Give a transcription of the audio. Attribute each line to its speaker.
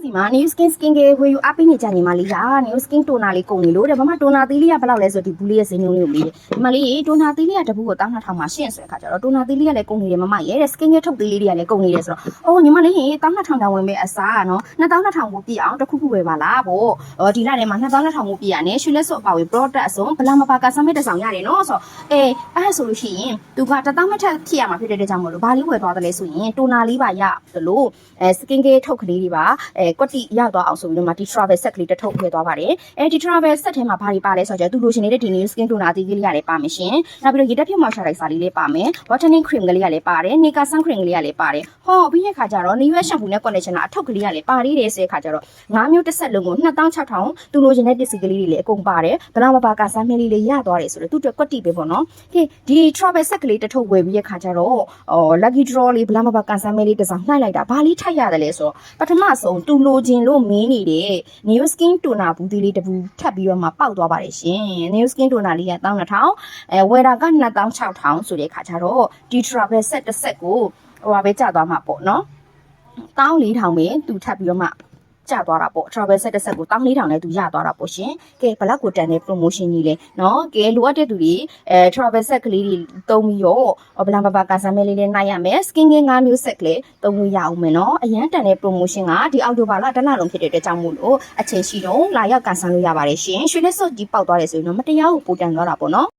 Speaker 1: စီမှာ new skin care ဝယ်ယူအပိနေကြနေမှလေးရာ new skin toner လေးကုန်နေလို့တဲ့ဘာမှ toner သေးလေးကဘယ်လောက်လဲဆိုဒီဘူးလေးရဲ့ဈေးနှုန်းလေးကိုမေးတယ်ဒီမှာလေး toner သေးလေးကတဘူးကို1200မှာရှင်းဆိုတဲ့ခါကျတော့ toner သေးလေးကလည်းကုန်နေတယ်မမရဲ့တဲ့ skin care ထုတ်သေးလေးတွေကလည်းကုန်နေတယ်ဆိုတော့အော်ညီမလေး1200တောင်ဝင်မဲ့အစားကနော်2200ကိုပြည့်အောင်တစ်ခုခုဝယ်ပါလားဗောဒီလထဲမှာ2200ကိုပြည့်ရတယ်ရွှေလက်စွပ်အပါဝင် product အစုံဘလမပါကစမဲ့တစ်ဆောင်ရတယ်နော်ဆိုတော့အဲ့ဆိုလို့ရှိရင်သူက1000ထက်ဖြစ်ရမှာဖြစ်တဲ့ကြောင့်မလို့ဘာလေးဝယ်သွားတယ်လဲဆိုရင် toner လေးပါရတယ်လို့skin care ထုတ်ကလေးတွေပါကွက်တိရောက်သွားအောင်ဆိုပြီးတော့မှဒီ travel set ကလေးတစ်ထုပ်ဝယ်သွားပါတယ်ဒီ travel set ထဲမှာဘာတွေပါလဲဆိုတော့သူလိုချင်နေတဲ့ဒီ new skin toner သေးလေးရတယ်ပါမယ်ရှင်နောက်ပြီးတော့ရေတက်ဖြတ် moisturizer လေးလည်းပါမယ် whitening cream ကလေးကလည်းပါတယ် nika sun cream ကလေးကလည်းပါတယ်ဟောပြီးတဲ့ခါကျတော့ new shampoo နဲ့ conditioner အထုပ်ကလေးကလည်းပါသေးတယ်ဆိုတဲ့ခါကျတော့5မျိုးတစ်ဆက်လုံးကို2600သူလိုချင်တဲ့ပစ္စည်းကလေးတွေလည်းအကုန်ပါတယ်ဘလောက်မပါကစားမလေးလေးရသွားတယ်ဆိုတော့သူ့အတွက်ကွက်တိပဲပေါ့နော်ဒီ travel set ကလေးတစ်ထုပ်ဝယ်ပြီးတဲ့ခါကျတော့lucky draw လေးဘလောက်မပါကစားမလေးတစ်စောင်နှိုက်လိုက်တာဘာလေးထပ်ရတယ်လဲဆိုတော့ပထမဆုံးသူလိုချင်လို့မင်းနေတဲ့ new skin toner ဘူးသေးလေးတစ်ဘူးထပ်ပြီးတော့မှပေါက်သွားပါတယ်ရှင် new skin toner လေးက12000ဝယ်တာက2600ဆိုတဲ့ခါကျတော့ဒီ travel set တစ်ဆက်ကိုပဲကျသွားမှာပေါ့နော်14000ပဲသူထပ်ပြီးတော့မှကျသွားတာပေါ့ travel set တစ်ဆက်ကို14000နဲ့သူရသွားတာပေါ့ရှင်ကဲဘလောက်ကိုတန်တဲ့ promotion ကြီးလဲเนาะကဲလိုအပ်တဲ့သူတွေtravel set ကလေးတွေသုံးပြီးတော့ဘလန်ဘာကစားမဲလေးနဲ့နိုင်ရမယ် skin care 5မျိုး set ကလေးသုံးလို့ရအောင်မယ်เนาะအရန်တန်တဲ့ promotion ကဒီအောက်တိုဘာလတစ်လလုံးဖြစ်တဲ့အတွက်ကြောင့်မို့လို့အချိန်ရှိတော့လာရောက်ကန်ဆယ်လို့ရပါတယ်ရှင်ရွှေလက်စွပ်ကြီးပေါက်သွားတယ်ဆိုရင်တော့မတရားကိုပိုတန်သွားတာပေါ့เนาะ